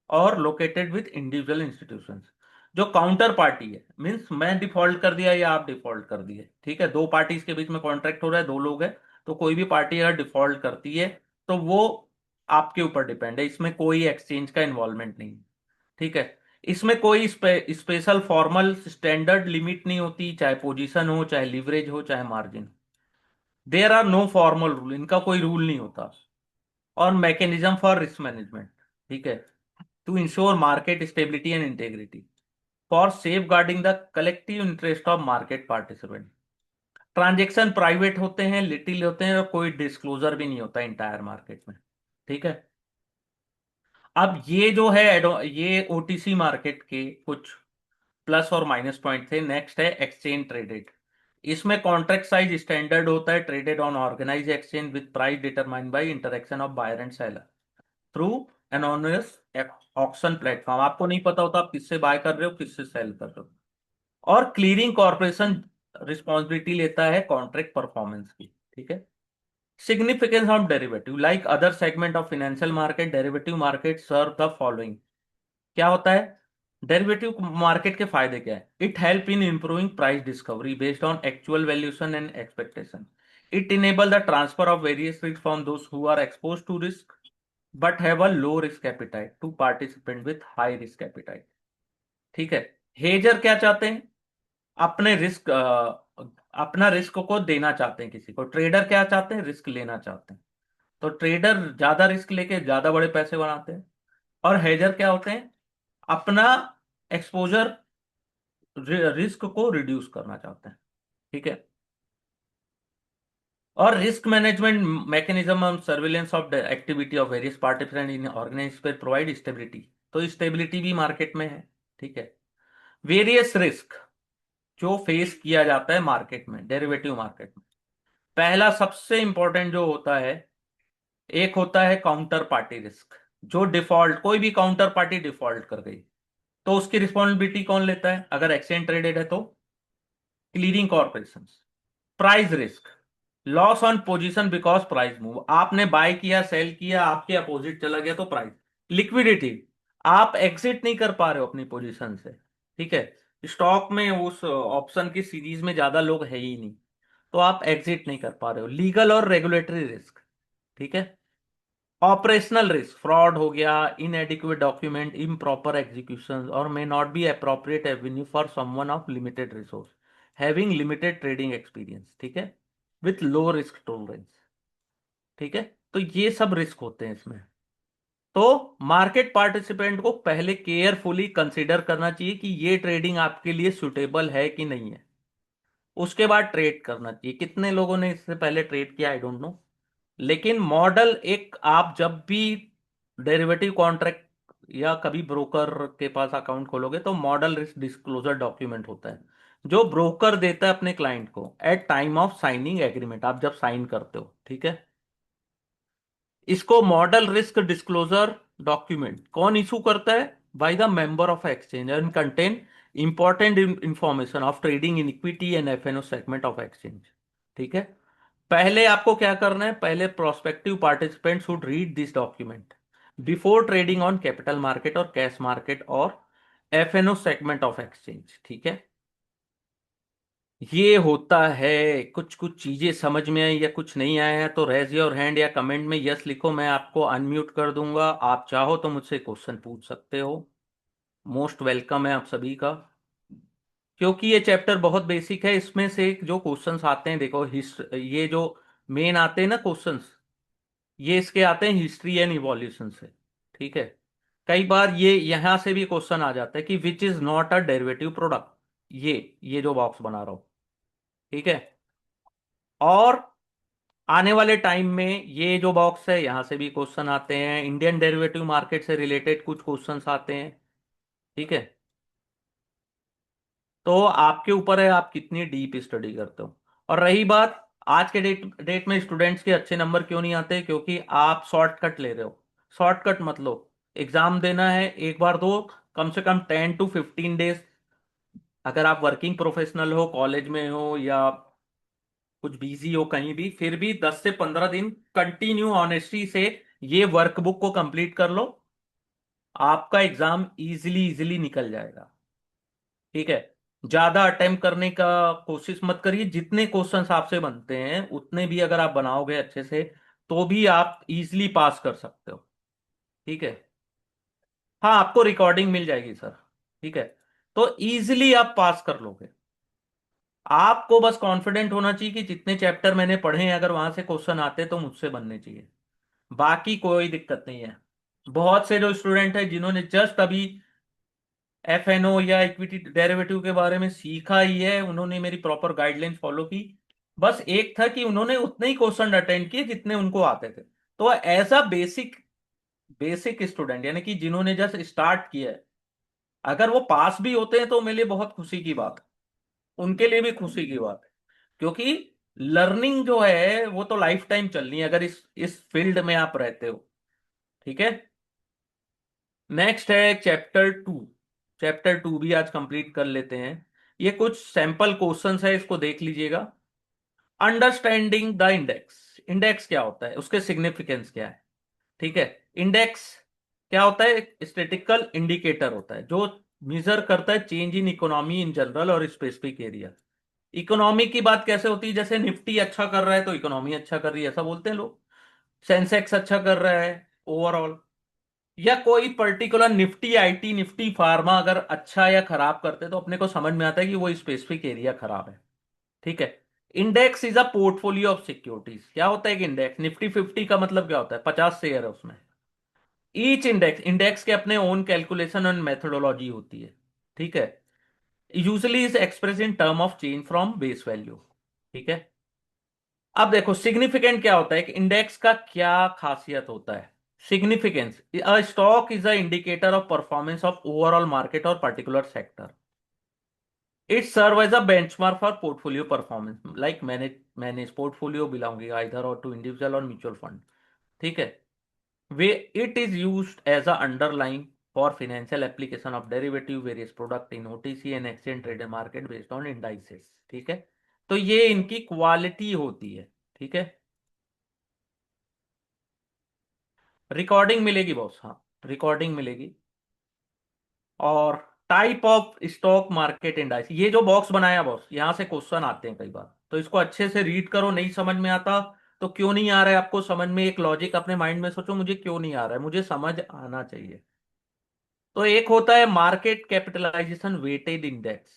और लोकेटेड विद इंडिविजुअल इंस्टीट्यूशंस। जो काउंटर पार्टी है, मींस मैं डिफॉल्ट कर दिया या आप डिफॉल्ट कर दिए, ठीक है, दो पार्टीज के बीच में कॉन्ट्रैक्ट हो रहा है, दो लोग हैं, तो कोई भी पार्टी अगर डिफॉल्ट करती है तो वो आपके ऊपर डिपेंड है, इसमें कोई एक्सचेंज का इन्वॉल्वमेंट नहीं है। ठीक है। इसमें कोई स्पेशल फॉर्मल स्टैंडर्ड लिमिट नहीं होती, चाहे पोजीशन हो, चाहे लिवरेज हो, चाहे margin. There are no formal rule, इनका कोई रूल नहीं होता। और मैकेनिज्म फॉर रिस्क मैनेजमेंट, ठीक है, to ensure market stability and integrity, for safeguarding the collective interest of market participant. Transaction private होते हैं, लिटिल होते हैं, और कोई डिस्क्लोजर भी नहीं होता इंटायर मार्केट में। ठीक है। अब ये जो है ये ओटीसी मार्केट के कुछ प्लस और माइनस पॉइंट थे। नेक्स्ट है एक्सचेंज ट्रेडेड। इसमें कॉन्ट्रैक्ट साइज स्टैंडर्ड होता है, traded on organize exchange with price determined by interaction of buyer and seller through anonymous auction platform. आपको नहीं पता होता आप किससे बाय कर रहे हो, किससे सेल कर रहे हो। और क्लीयरिंग कॉर्पोरेशन रिस्पॉन्सिबिलिटी लेता है कॉन्ट्रैक्ट परफॉर्मेंस की। ठीक है। Significance of derivative like other segment of financial market, derivative market serve the following. क्या होता है डेरिवेटिव मार्केट के फायदे, क्या है, it help in improving price discovery based on actual valuation and expectation. It enable the transfer of various risk from those who are expose to risk but have a low risk appetite to participant with high risk appetite. ठीक है। हेजर क्या चाहते हैं, अपने रिस्क अपना रिस्क को देना चाहते हैं किसी को। ट्रेडर क्या चाहते हैं, रिस्क लेना चाहते हैं। तो ट्रेडर ज्यादा रिस्क लेके ज्यादा बड़े पैसे बनाते हैं, और हेजर क्या होते हैं, अपना एक्सपोजर, रिस्क को रिड्यूस करना चाहते हैं। ठीक है। और रिस्क मैनेजमेंट मैकेनिज्म और surveillance of activity of various participant in organize पर प्रोवाइड स्टेबिलिटी। तो स्टेबिलिटी भी मार्केट में है। ठीक है। वेरियस रिस्क जो फेस किया जाता है मार्केट में, डेरिवेटिव मार्केट में, पहला सबसे इंपॉर्टेंट जो होता है, एक होता है काउंटर पार्टी रिस्क। जो डिफॉल्ट, कोई भी काउंटर पार्टी डिफॉल्ट कर गई तो उसकी रिस्पॉन्सिबिलिटी कौन लेता है, अगर एक्सचेंज ट्रेडेड है तो clearing corporation. Price risk, loss on position because price move, आपने बाय किया, सेल किया, आपके अपोजिट चला गया तो प्राइस। लिक्विडिटी, आप एग्जिट नहीं कर पा रहे हो अपनी पोजीशन से। ठीक है। स्टॉक में उस ऑप्शन की सीरीज में ज्यादा लोग है ही नहीं, तो आप एग्जिट नहीं कर पा रहे हो। लीगल और रेगुलेटरी रिस्क, ठीक है, ऑपरेशनल रिस्क, फ्रॉड हो गया, इनएडिक्वेट डॉक्यूमेंट, इम्प्रॉपर एग्जीक्यूशन, और may not be appropriate Avenue for someone of limited resource having limited trading experience. ठीक है। With low risk tolerance. ठीक है। तो ये सब रिस्क होते हैं इसमें। तो मार्केट पार्टिसिपेंट को पहले केयरफुली कंसीडर करना चाहिए कि ये ट्रेडिंग आपके लिए सुटेबल है कि नहीं है। उसके बाद ट्रेड करना चाहिए। कितने लोगों ने इससे पहले ट्रेड किया, आई डोंट नो। लेकिन मॉडल एक, आप जब भी डेरिवेटिव कॉन्ट्रैक्ट या कभी ब्रोकर के पास अकाउंट खोलोगे तो मॉडल रिस्क डिस्क्लोजर डॉक्यूमेंट होता है, जो ब्रोकर देता है अपने क्लाइंट को at time of signing agreement, आप जब साइन करते हो, ठीक है। इसको मॉडल रिस्क डिस्क्लोजर डॉक्यूमेंट कौन इशू करता है? By the member of exchange and contain important information of trading in equity and FNO segment of exchange, ठीक है। पहले आपको क्या करना है, पहले prospective participant should read this document before trading on capital market और कैश मार्केट और एफएनओ सेगमेंट ऑफ एक्सचेंज, ठीक है। ये होता है। कुछ कुछ चीजें समझ में आई या कुछ नहीं आया है तो रेज योर हैंड या कमेंट में यस लिखो, मैं आपको अनम्यूट कर दूंगा। आप चाहो तो मुझसे क्वेश्चन पूछ सकते हो। मोस्ट वेलकम है आप सभी का। क्योंकि ये चैप्टर बहुत बेसिक है, इसमें से जो क्वेश्चंस आते हैं, देखो हिस्ट ये जो मेन आते हैं ना क्वेश्चंस, ये इसके आते हैं हिस्ट्री एंड इवोल्यूशन से, ठीक है। कई बार ये यहां से भी क्वेश्चन आ जाता है कि which is not a derivative product, ये जो बॉक्स बना रहा हूं, ठीक है। और आने वाले टाइम में ये जो बॉक्स है यहां से भी क्वेश्चन आते हैं, इंडियन डेरिवेटिव मार्केट से रिलेटेड कुछ क्वेश्चंस आते हैं, ठीक है। तो आपके ऊपर है आप कितनी डीप स्टडी करते हो। और रही बात आज के डेट में स्टूडेंट्स के अच्छे नंबर क्यों नहीं आते, क्योंकि आप शॉर्टकट ले रहे हो। शॉर्टकट मत लो। एग्जाम देना है एक बार दो, कम से कम 10 to 15 डेज। अगर आप वर्किंग प्रोफेशनल हो, कॉलेज में हो या कुछ बिजी हो कहीं भी, फिर भी 10 से 15 दिन कंटिन्यू ऑनेस्टी से ये वर्कबुक को कंप्लीट कर लो। आपका एग्जाम इजीली इजीली निकल जाएगा, ठीक है। ज्यादा अटेम्प्ट करने का कोशिश मत करिए, जितने क्वेश्चंस आपसे बनते हैं उतने भी अगर आप बनाओगे अच्छे से तो भी आप इजीली पास कर सकते हो, ठीक है। हाँ, आपको रिकॉर्डिंग मिल जाएगी सर, ठीक है। तो इजीली आप पास कर लोगे। आपको बस कॉन्फिडेंट होना चाहिए कि जितने चैप्टर मैंने पढ़े हैं अगर वहां से क्वेश्चन आते तो मुझसे बनने चाहिए। बाकी कोई दिक्कत नहीं है। बहुत से जो स्टूडेंट है जिन्होंने जस्ट अभी एफएनओ या इक्विटी डेरिवेटिव के बारे में सीखा ही है, उन्होंने मेरी प्रॉपर गाइडलाइंस फॉलो की। बस एक था कि उन्होंने उतने ही क्वेश्चन अटेंड किए जितने उनको आते थे। तो as a basic basic student, यानी कि जिन्होंने जस्ट स्टार्ट किया है, अगर वो पास भी होते हैं तो मेरे लिए बहुत खुशी की बात है। उनके लिए भी खुशी की बात है। क्योंकि लर्निंग जो है वो तो लाइफ टाइम चलनी है अगर इस फील्ड में आप रहते हो, ठीक है। नेक्स्ट है चैप्टर 2। चैप्टर 2 भी आज कंप्लीट कर लेते हैं। ये कुछ सैंपल क्वेश्चंस है, इसको देख लीजिएगा। Understanding the index. इंडेक्स क्या होता है, उसके सिग्निफिकेंस क्या है, ठीक है। इंडेक्स क्या होता है? स्टैटिस्टिकल इंडिकेटर होता है जो मेजर करता है change in economy in general और स्पेसिफिक एरिया। इकोनॉमी की बात कैसे होती है, जैसे निफ्टी अच्छा कर रहा है तो इकोनॉमी अच्छा कर रही है, ऐसा बोलते हैं लोग। सेंसेक्स अच्छा कर रहा है ओवरऑल, या कोई particular Nifty IT Nifty pharma अगर अच्छा या खराब करते तो अपने को समझ में आता है कि वो स्पेसिफिक एरिया खराब है, ठीक है। Index is a portfolio of securities. क्या होता है कि इंडेक्स निफ्टी 50 का मतलब क्या होता है, 50 शेयर है उसमें। ईच इंडेक्स इंडेक्स के अपने ओन कैलकुलेशन एंड मेथोडोलॉजी होती है, ठीक है। Usually is express in term of change from base value, ठीक है। अब देखो सिग्निफिकेंट क्या होता है, कि इंडेक्स का क्या खासियत होता है। Significance, a stock is a indicator of performance of overall market और particular sector. It serve as a benchmark for portfolio performance, like manage portfolio belonging either और टू इंडिविजुअल और म्यूचुअल फंड, ठीक है। Way it is used as a underline for financial application of derivative various product in OTC and exchange traded market based on indices, ठीक है। तो ये इनकी क्वालिटी होती है, ठीक है। रिकॉर्डिंग मिलेगी बॉस, हाँ, रिकॉर्डिंग मिलेगी। और type of stock market indices, ये जो बॉक्स बनाया बॉस, यहां से क्वेश्चन आते हैं कई बार, तो इसको अच्छे से रीड करो। नहीं समझ में आता तो क्यों नहीं आ रहा है आपको समझ में, एक लॉजिक अपने माइंड में सोचो, मुझे क्यों नहीं आ रहा है, मुझे समझ आना चाहिए। तो एक होता है मार्केट कैपिटलाइजेशन वेटेड इंडेक्स,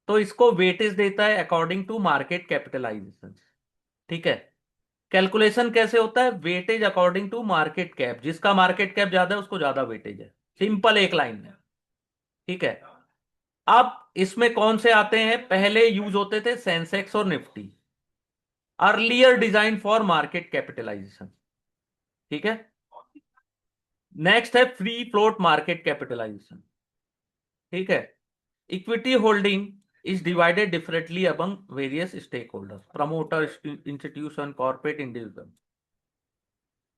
तो इसको वेटेज देता है अकॉर्डिंग टू मार्केट कैपिटलाइजेशन, ठीक है। कैलकुलेशन कैसे होता है, weightage according to market cap, जिसका मार्केट कैप ज्यादा है उसको ज्यादा वेटेज है। सिंपल एक लाइन है, ठीक है। अब इसमें कौन से आते हैं, पहले यूज होते थे सेंसेक्स और Nifty, earlier design for market capitalization, ठीक है। नेक्स्ट है फ्री फ्लोट मार्केट कैपिटलाइजेशन, ठीक है। Equity holding is divided differently among various stakeholders, promoter, institution, corporate, individual.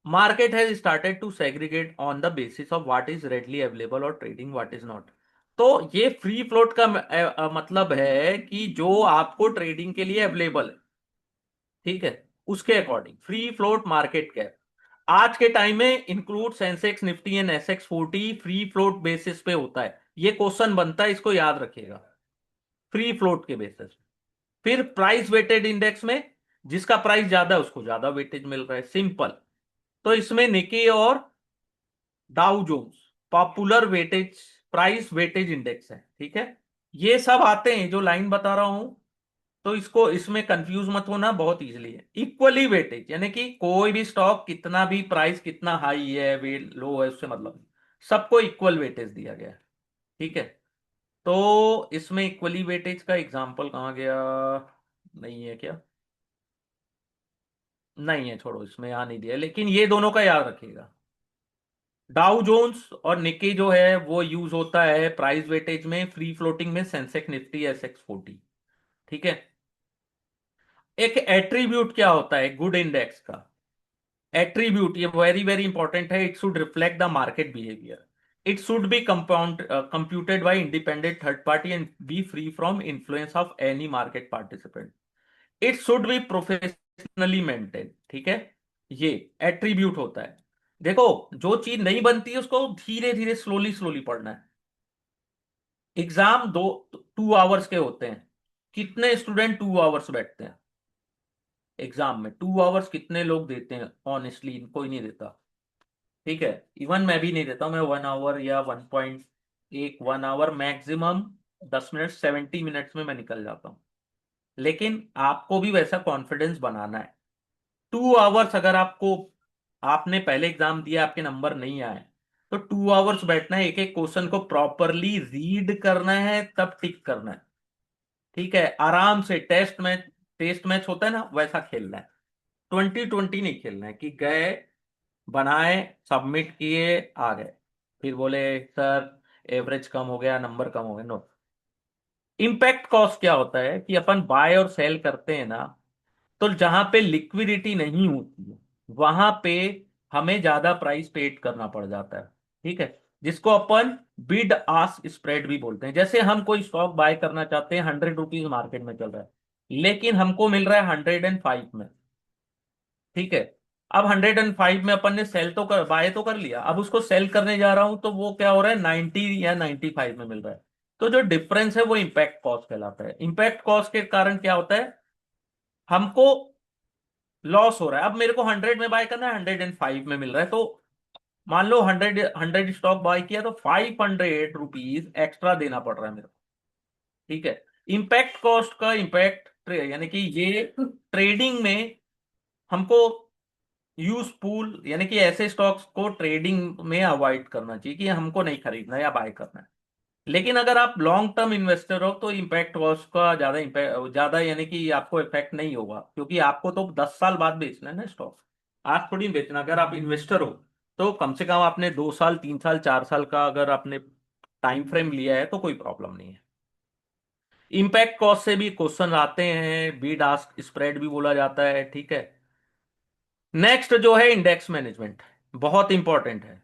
Market has started to segregate on the basis of what is readily available or trading what is not. तो ये फ्री फ्लोट का मतलब है कि जो आपको ट्रेडिंग के लिए अवेलेबल है, ठीक है, उसके according free float market cap आज के टाइम में include Sensex, Nifty and SX 40 free float basis पे होता है। ये क्वेश्चन बनता है, इसको याद रखिएगा, फ्री फ्लोट के बेसिस। फिर प्राइस वेटेड इंडेक्स में जिसका प्राइस ज्यादा है उसको ज्यादा वेटेज मिल रहा है, सिंपल। तो इसमें निकी और Dow Jones popular weightage, price weightage index है, ठीक है। ये सब आते हैं जो लाइन बता रहा हूं, तो इसको इसमें कंफ्यूज मत होना, बहुत इजीली है। इक्वली वेटेज यानी कि कोई भी स्टॉक कितना भी प्राइस कितना हाई है वे लो है उससे मतलब नहीं, सबको इक्वल वेटेज दिया गया है, ठीक है। तो इसमें इक्वली वेटेज का एग्जांपल कहाँ गया, नहीं है क्या, नहीं है, छोड़ो, इसमें आ नहीं दिया, लेकिन ये दोनों का याद रखिएगा। डाउ जोन्स और निकी जो है वो यूज होता है प्राइस वेटेज में, फ्री फ्लोटिंग में सेंसेक्स, निफ्टी, एसएक्स 40, ठीक है। एक एट्रीब्यूट क्या होता है गुड इंडेक्स का, एट्रीब्यूट ये वेरी वेरी इंपॉर्टेंट है, it should reflect the market behaviour, it should be compound computed bye independent third party and B free from influence of any market participant, it should be professionally maintain, ठीक है। ये एट्रीब्यूट होता है। देखो, जो चीज नहीं बनती है उसको धीरे धीरे स्लोली स्लोली पढ़ना है। एग्जाम 2 आवर्स के होते हैं, कितने स्टूडेंट 2 आवर्स बैठते हैं एग्जाम में, 2 आवर्स कितने लोग देते हैं ऑनेस्टली, कोई नहीं देता, ठीक है। इवन मैं भी नहीं देता हूं, मैं 1 आवर या 1.1 आवर मैक्सिमम, 10 मिनट 70 मिनट्स में मैं निकल जाता हूं। लेकिन आपको भी वैसा कॉन्फिडेंस बनाना है। 2 आवर्स अगर आपको, आपने पहले एग्जाम दिया आपके नंबर नहीं आए, तो 2 आवर्स बैठना है, एक एक क्वेश्चन को प्रॉपरली रीड करना है, तब टिक करना है, ठीक है। आराम से टेस्ट मैच होता है ना, वैसा खेलना है। 2020 नहीं खेलना है कि गए, बनाए, सबमिट किए, आ गए, फिर बोले सर एवरेज कम हो गया, नंबर कम हो गया, नो। इम्पैक्ट कॉस्ट क्या होता है कि अपन बाय और सेल करते हैं ना, तो जहां पे लिक्विडिटी नहीं होती है वहां पे हमें ज्यादा प्राइस पेड करना पड़ जाता है, ठीक है, जिसको अपन बिड आस्क स्प्रेड भी बोलते हैं। जैसे हम कोई स्टॉक बाय करना चाहते हैं, 100 रुपीज मार्केट में चल रहा है, लेकिन हमको मिल रहा है 105 में, ठीक है। अब 105 में अपन ने सेल तो कर, बाय तो कर लिया, अब उसको सेल करने जा रहा हूं तो वो क्या हो रहा है, 90 या 95 में मिल रहा है। तो जो डिफरेंस है वो इम्पैक्ट कॉस्ट कहलाता है। इम्पैक्ट कॉस्ट के कारण क्या होता है, हमको लॉस हो रहा है। अब मेरे को 100 में बाय करना है, 105 में मिल रहा है, तो मान लो 100 स्टॉक बाय किया तो 500 रुपीज एक्स्ट्रा देना पड़ रहा है मेरे को, ठीक है। इम्पैक्ट कॉस्ट का इम्पैक्ट यानी कि ये ट्रेडिंग में हमको यूज पूल यानी कि ऐसे स्टॉक्स को ट्रेडिंग में अवॉइड करना चाहिए कि हमको नहीं खरीदना या बाय करना है। लेकिन अगर आप लॉन्ग टर्म इन्वेस्टर हो तो इम्पैक्ट कॉस्ट का ज्यादा इम्पैक्ट, ज्यादा यानी कि आपको इफेक्ट नहीं होगा, क्योंकि आपको तो 10 साल बाद बेचना है ना स्टॉक, आज थोड़ी बेचना। अगर आप इन्वेस्टर हो तो कम से कम आपने 2 साल, 3 साल, 4 साल का अगर आपने टाइम फ्रेम लिया है तो कोई प्रॉब्लम नहीं है। इम्पैक्ट कॉस्ट से भी क्वेश्चन आते हैं, बीड आस्क स्प्रेड भी बोला जाता है, ठीक है। नेक्स्ट जो है इंडेक्स मैनेजमेंट, बहुत इंपॉर्टेंट है,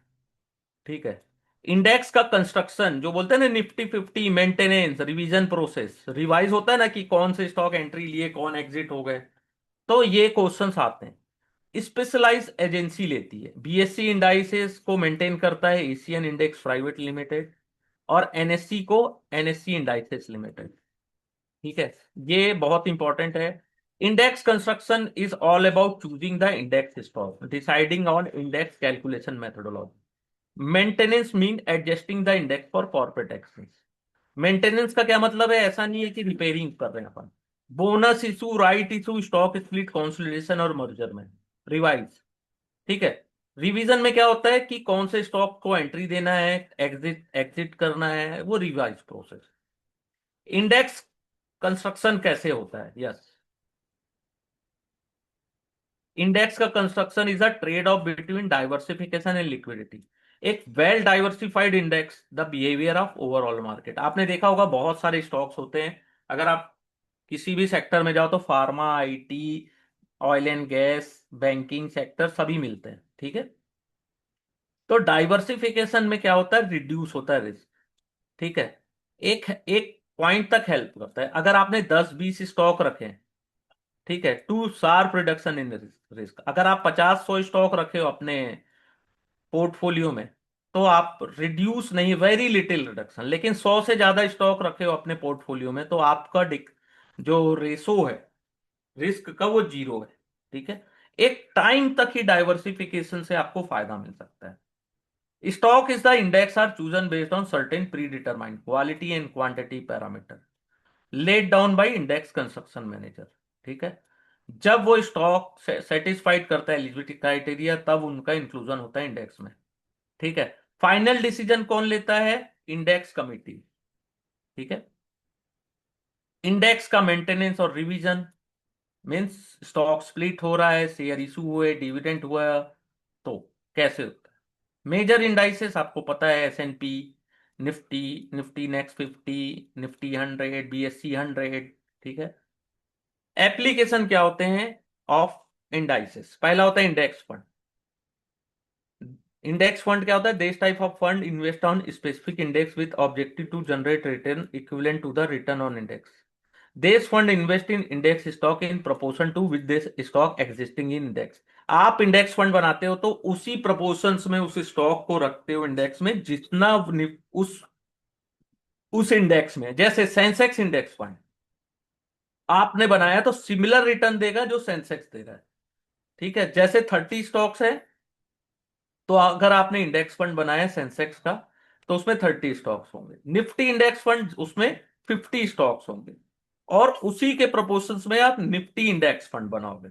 ठीक है। इंडेक्स का कंस्ट्रक्शन जो बोलते हैं ना, Nifty 50, maintenance, revision process, revise होता है ना कि कौन से स्टॉक एंट्री लिए, कौन एग्जिट हो गए, तो ये क्वेश्चंस आते हैं। स्पेशलाइज एजेंसी लेती है, बीएससी इंडाइसेस को मेंटेन करता है एशियन इंडेक्स प्राइवेट लिमिटेड, और एनएससी को एनएससी इंडाइसेस लिमिटेड, ठीक है। ये बहुत इंपॉर्टेंट है। Index construction is all about choosing the index stock, deciding on index calculation methodology. Maintenance mean adjusting the index for corporate actions. Maintenance का क्या मतलब है, ऐसा नहीं है कि रिपेयरिंग कर रहे हैं अपन। Bonus issue, right issue, stock split, consolidation और मर्जर में रिवाइज, ठीक है। रिवीजन में क्या होता है कि कौन से स्टॉक को एंट्री देना है, एग्जिट एग्जिट करना है, वो रिवाइज प्रोसेस। इंडेक्स कंस्ट्रक्शन कैसे होता है, यस। इंडेक्स का construction is a trade off between diversification and liquidity. एक well diversified index the behaviour of overall market. आपने देखा होगा बहुत सारे स्टॉक्स होते हैं, अगर आप किसी भी सेक्टर में जाओ तो pharma, IT, oil and gas, banking sector सभी मिलते हैं, ठीक है। तो डाइवर्सिफिकेशन में क्या होता है, रिड्यूस होता है रिस्क, ठीक है। एक एक पॉइंट तक हेल्प करता है। अगर आपने 10-20 स्टॉक रखे हैं, ठीक है, to sharp reduction in risk. अगर आप 50-100 स्टॉक रखे हो अपने पोर्टफोलियो में, तो आप रिड्यूस नहीं, वेरी लिटिल रिडक्शन। लेकिन 100 से ज्यादा स्टॉक रखे हो अपने पोर्टफोलियो में, तो आपका जो रेशो है रिस्क का, वो जीरो है, ठीक है। एक टाइम तक ही डाइवर्सिफिकेशन से आपको फायदा मिल सकता है। Stock is the index are chosen based on certain pre determined quality and quantity parameter laid down by index construction manager, ठीक है। जब वो स्टॉक सेटिस्फाइड करता है एलिजिबिलिटी क्राइटेरिया, तब उनका इंक्लूजन होता है इंडेक्स में, ठीक है। फाइनल डिसीजन कौन लेता है, इंडेक्स कमिटी, ठीक है। इंडेक्स का मेंटेनेंस और रिवीजन मीन्स स्टॉक स्प्लिट हो रहा है, शेयर इशू हुए, डिविडेंड हुआ, तो कैसे होता है। मेजर इंडाइसेस आपको पता है, S&P, Nifty, Nifty next 50, Nifty 100, BSE 100, ठीक है। एप्लीकेशन क्या होते हैं ऑफ इंडाइसेस, पहला होता है इंडेक्स फंड। इंडेक्स फंड क्या होता है, this type of fund invest on specific index with objective to generate return equivalent to the return on index. This fund invest in index stock in proportion to with this stock existing in index. आप इंडेक्स फंड बनाते हो तो उसी प्रोपोर्शंस में उस स्टॉक को रखते हो इंडेक्स में, जितना उस इंडेक्स में। जैसे सेंसेक्स इंडेक्स फंड आपने बनाया तो सिमिलर रिटर्न देगा जो सेंसेक्स दे रहा है, ठीक है। जैसे 30 स्टॉक्स है, तो अगर आपने इंडेक्स फंड बनाया सेंसेक्स का, तो उसमें 30 स्टॉक्स होंगे। निफ्टी इंडेक्स फंड, उसमें 50 स्टॉक्स होंगे। और उसी के प्रोपोर्शंस में आप निफ्टी इंडेक्स फंड बनाओगे।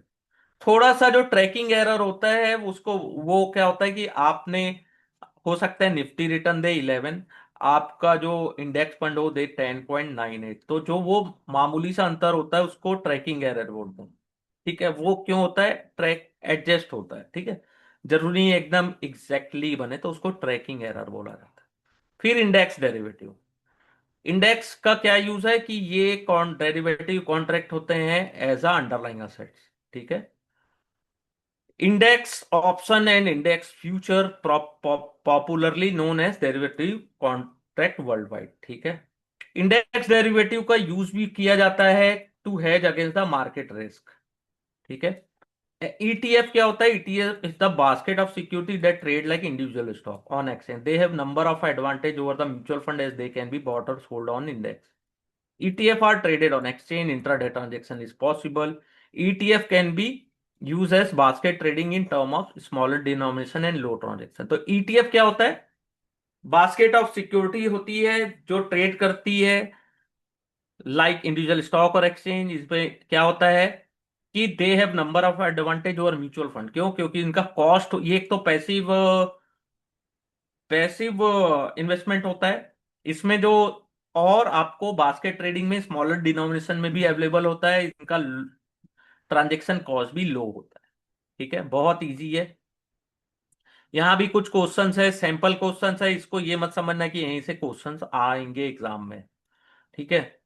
थोड़ा सा जो ट्रैकिंग एरर होता है उसको, वो क्या होता है कि आपने, हो सकता है निफ्टी रिटर्न दे 11, आपका जो इंडेक्स फंड हो दे 10.98, तो जो वो मामूली सा अंतर होता है उसको ट्रैकिंग एरर बोलते हैं, ठीक है। वो क्यों होता है, ट्रैक एडजस्ट होता है, ठीक है। जरूरी नहीं एकदम एग्जैक्टली बने, तो उसको ट्रैकिंग एरर बोला जाता है। फिर इंडेक्स डेरिवेटिव। इंडेक्स का क्या यूज है कि ये कौन डेरिवेटिव कॉन्ट्रैक्ट होते हैं एज अ अंडरलाइंग असेट्स, ठीक है। Index option and index future popularly known as derivative contract worldwide, ठीक है। इंडेक्स डेरिवेटिव का यूज भी किया जाता है to hedge against the market risk, ठीक है। ETF क्या होता है, ETF is the basket of security that trade like individual stock on exchange. They have number of advantage over the mutual fund as they can be bought और sold on index. ETF are traded on exchange. Intraday transaction is possible. ETF can be used as basket trading in term of smaller denomination and low transaction. तो ETF क्या होता है, बास्केट ऑफ सिक्योरिटी होती है जो ट्रेड करती है लाइक इंडिविजुअल स्टॉक और एक्सचेंज। इसमें क्या होता है कि दे हैव नंबर ऑफ एडवांटेज और म्यूचुअल फंड। क्यों, क्योंकि इनका कॉस्ट, ये एक तो पैसिव पैसिव इन्वेस्टमेंट होता है इसमें जो, और आपको बास्केट ट्रेडिंग में स्मॉलर डिनोमिनेशन में भी अवेलेबल होता है। इनका ट्रांजेक्शन कॉस्ट भी लो होता है, ठीक है। बहुत इजी है। यहाँ भी कुछ क्वेश्चंस है, सैंपल क्वेश्चंस है, इसको ये मत समझना कि यहीं से क्वेश्चंस आएंगे एग्जाम में, ठीक है।